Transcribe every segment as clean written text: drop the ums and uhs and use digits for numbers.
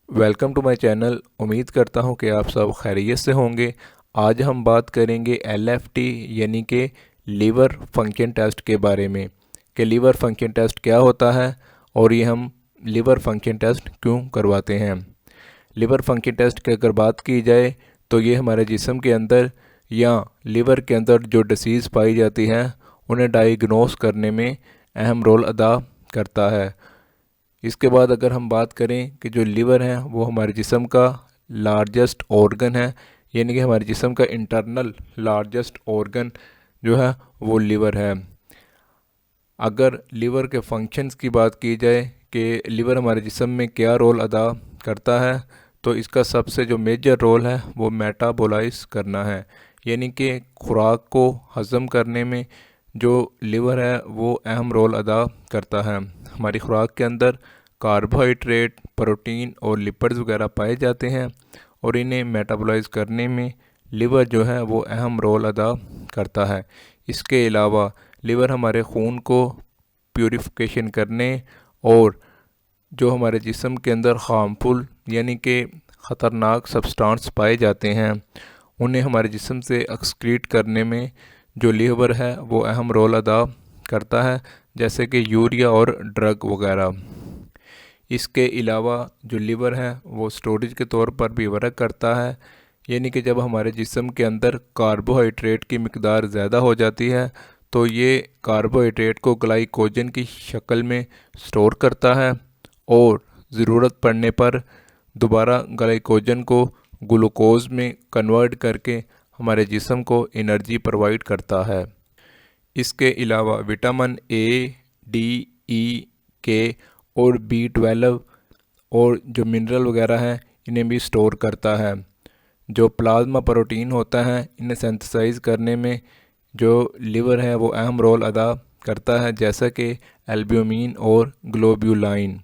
Welcome to my channel. उम्मीद करता हूं कि आप सब खैरियत से होंगे। आज हम बात करेंगे एलएफटी यानी कि लीवर फंक्शन टेस्ट के बारे में कि लीवर फंक्शन टेस्ट क्या होता है और ये हम लीवर फंक्शन टेस्ट क्यों करवाते हैं। लीवर फंक्शन टेस्ट की अगर बात की जाए तो ये हमारे जिस्म के अंदर या लीवर के अंदर जो डिसीज़ पाई जाती है उन्हें डायग्नोस करने में अहम रोल अदा करता है। इसके बाद अगर हम बात करें कि जो लीवर है वो हमारे जिस्म का लार्जेस्ट ऑर्गन है, यानी कि हमारे जिस्म का इंटरनल लार्जेस्ट ऑर्गन जो है वो लीवर है। अगर लीवर के फंक्शंस की बात की जाए कि लीवर हमारे जिस्म में क्या रोल अदा करता है, तो इसका सबसे जो मेजर रोल है वो मेटाबोलाइज करना है, यानी कि खुराक को हज़म करने में जो लीवर है वो अहम रोल अदा करता है। हमारी खुराक के अंदर कार्बोहाइड्रेट, प्रोटीन और लिपिड्स वगैरह पाए जाते हैं और इन्हें मेटाबोलाइज करने में लीवर जो है वो अहम रोल अदा करता है। इसके अलावा लीवर हमारे खून को प्यूरिफिकेशन करने और जो हमारे जिस्म के अंदर हार्मफुल यानी कि ख़तरनाक सब्सटेंस पाए जाते हैं उन्हें हमारे जिस्म से एक्सक्रीट करने में जो लीवर है वो अहम रोल अदा करता है, जैसे कि यूरिया और ड्रग वगैरह। इसके अलावा जो लीवर है वो स्टोरेज के तौर पर भी वर्क करता है, यानी कि जब हमारे जिस्म के अंदर कार्बोहाइड्रेट की मिकदार ज़्यादा हो जाती है तो ये कार्बोहाइड्रेट को ग्लाइकोजन की शक्ल में स्टोर करता है और ज़रूरत पड़ने पर दोबारा ग्लाइकोजन को ग्लूकोज में कन्वर्ट करके हमारे जिस्म को एनर्जी प्रोवाइड करता है। इसके अलावा विटामिन ए, डी, ई, के और B12 और जो मिनरल वगैरह हैं इन्हें भी स्टोर करता है। जो प्लाज्मा प्रोटीन होता है इन्हें सिंथेसाइज करने में जो लीवर है वो अहम रोल अदा करता है, जैसा कि एल्ब्यूमिन और ग्लोब्यूलाइन।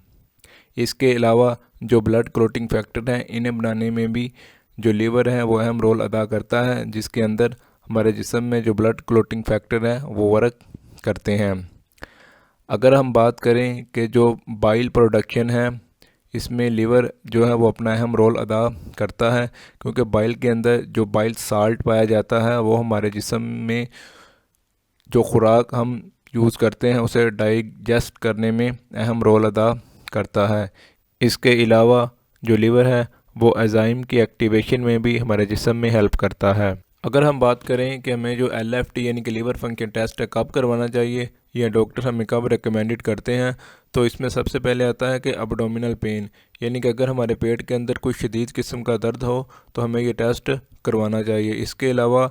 इसके अलावा जो ब्लड क्लॉटिंग फैक्टर हैं इन्हें बनाने में भी जो लीवर है वो अहम रोल अदा करता है, जिसके अंदर हमारे जिस्म में जो ब्लड क्लॉटिंग फैक्टर है वो वर्क करते हैं। अगर हम बात करें कि जो बाइल प्रोडक्शन है इसमें लीवर जो है वो अपना अहम रोल अदा करता है, क्योंकि बाइल के अंदर जो बाइल साल्ट पाया जाता है वो हमारे जिस्म में जो खुराक हम यूज़ करते हैं उसे डाइजेस्ट करने में अहम रोल अदा करता है। इसके अलावा जो लीवर है वो एंजाइम की एक्टिवेशन में भी हमारे जिस्म में हेल्प करता है। अगर हम बात करें कि हमें जो एलएफटी यानी कि लीवर फंक्शन टेस्ट है कब करवाना चाहिए या डॉक्टर हमें कब रिकमेंडेड करते हैं, तो इसमें सबसे पहले आता है कि अब्डोमिनल पेन, यानी कि अगर हमारे पेट के अंदर कोई शदीद किस्म का दर्द हो तो हमें ये टेस्ट करवाना चाहिए। इसके अलावा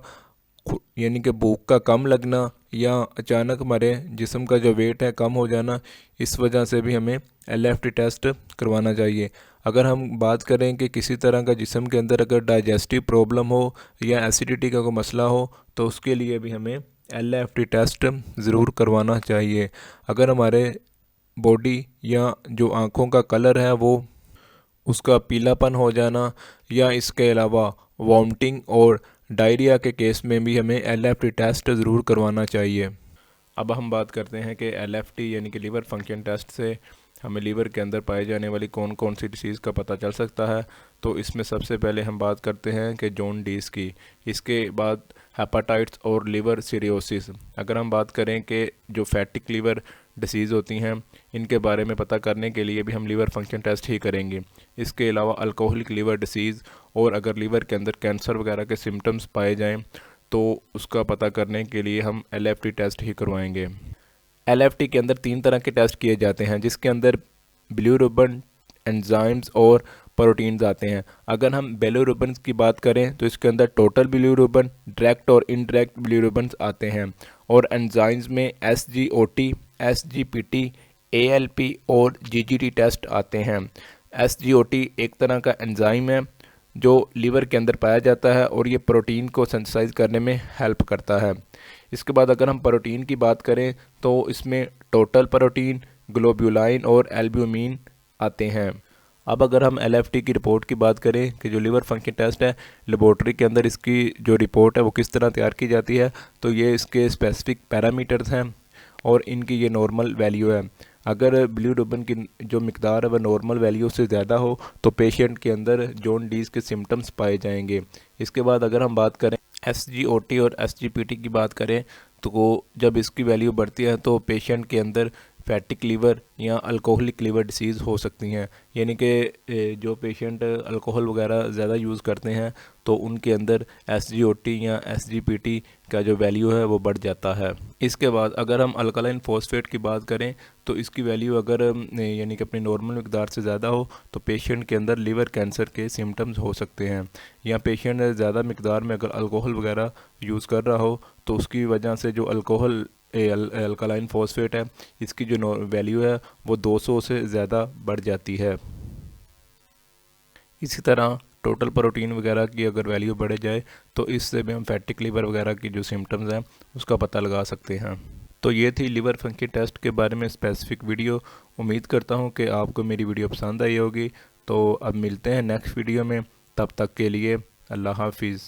यानी कि भूख का कम लगना या अचानक हमारे जिस्म का जो वेट है कम हो जाना, इस वजह से भी हमें एलएफटी टेस्ट करवाना चाहिए। अगर हम बात करें कि किसी तरह का जिस्म के अंदर अगर डाइजेस्टिव प्रॉब्लम हो या एसिडिटी का कोई मसला हो तो उसके लिए भी हमें एलएफटी टेस्ट ज़रूर करवाना चाहिए। अगर हमारे बॉडी या जो आँखों का कलर है वो उसका पीलापन हो जाना या इसके अलावा वॉमिटिंग और डायरिया के केस में भी हमें एलएफटी टेस्ट ज़रूर करवाना चाहिए। अब हम बात करते हैं कि एलएफटी यानी कि लीवर फंक्शन टेस्ट से हमें लीवर के अंदर पाई जाने वाली कौन कौन सी डिसीज़ का पता चल सकता है। तो इसमें सबसे पहले हम बात करते हैं कि जॉन्डिस की, इसके बाद हेपाटाइट्स और लीवर सिरोसिस। अगर हम बात करें कि जो फैटिक लीवर डिसीज़ होती हैं इनके बारे में पता करने के लिए भी हम लीवर फंक्शन टेस्ट ही करेंगे। इसके अलावा अल्कोहलिक लीवर डिसीज़ और अगर लीवर के अंदर कैंसर वगैरह के सिम्टम्स पाए जाएँ तो उसका पता करने के लिए हम एलएफटी टेस्ट ही करवाएंगे। एलएफटी के अंदर 3 तरह के टेस्ट किए जाते हैं, जिसके अंदर बिलीरुबिन, एंजाइम्स और प्रोटीन्स आते हैं। अगर हम बिलीरुबिन की बात करें तो इसके अंदर टोटल बिलीरुबिन, डायरेक्ट और इनडायरेक्ट बिलीरुबिन आते हैं और एंजाइम्स में एसजीओटी, एसजीपीटी, एएलपी और जीजीटी टेस्ट आते हैं। एसजीओटी एक तरह का एंजाइम है जो लीवर के अंदर पाया जाता है और ये प्रोटीन को सिंथेसाइज करने में हेल्प करता है। इसके बाद अगर हम प्रोटीन की बात करें तो इसमें टोटल प्रोटीन, ग्लोब्यूलाइन और एल्ब्यूमिन आते हैं। अब अगर हम एलएफटी की रिपोर्ट की बात करें कि जो लीवर फंक्शन टेस्ट है लेबोरेटरी के अंदर इसकी जो रिपोर्ट है वो किस तरह तैयार की जाती है, तो ये इसके स्पेसिफिक पैरामीटर्स हैं और इनकी ये नॉर्मल वैल्यू है। अगर बिलीरुबिन की जो मिकदार है वह नॉर्मल वैल्यू से ज़्यादा हो तो पेशेंट के अंदर जॉन्डिस के सिम्टम्स पाए जाएंगे। इसके बाद अगर हम बात करें SGOT और SGPT की बात करें तो जब इसकी वैल्यू बढ़ती है तो पेशेंट के अंदर फैटिक लीवर या अल्कोहलिक लीवर डिसीज़ हो सकती हैं। यानी कि जो पेशेंट अल्कोहल वगैरह ज़्यादा यूज़ करते हैं तो उनके अंदर SGOT या SGPT का जो वैल्यू है वो बढ़ जाता है। इसके बाद अगर हम अल्कलाइन फॉस्फेट की बात करें तो इसकी वैल्यू अगर यानी कि अपनी नॉर्मल मिकदार से ज़्यादा हो तो पेशेंट के अंदर लिवर कैंसर के सिम्टम्स हो सकते हैं। या पेशेंट ज़्यादा मिकदार में अगर अल्कोहल वगैरह यूज़ कर रहा हो तो उसकी वजह से जो अल्कलाइन फॉस्फेट है इसकी जो वैल्यू है वो 200 से ज़्यादा बढ़ जाती है। इसी तरह टोटल प्रोटीन वगैरह की अगर वैल्यू बढ़ जाए तो इससे भी हम फैटिक लीवर वगैरह की जो सिम्टम्स हैं उसका पता लगा सकते हैं। तो ये थी लीवर फंक्शन टेस्ट के बारे में स्पेसिफिक वीडियो। उम्मीद करता हूँ कि आपको मेरी वीडियो पसंद आई होगी। तो अब मिलते हैं नेक्स्ट वीडियो में, तब तक के लिए अल्लाह हाफिज़।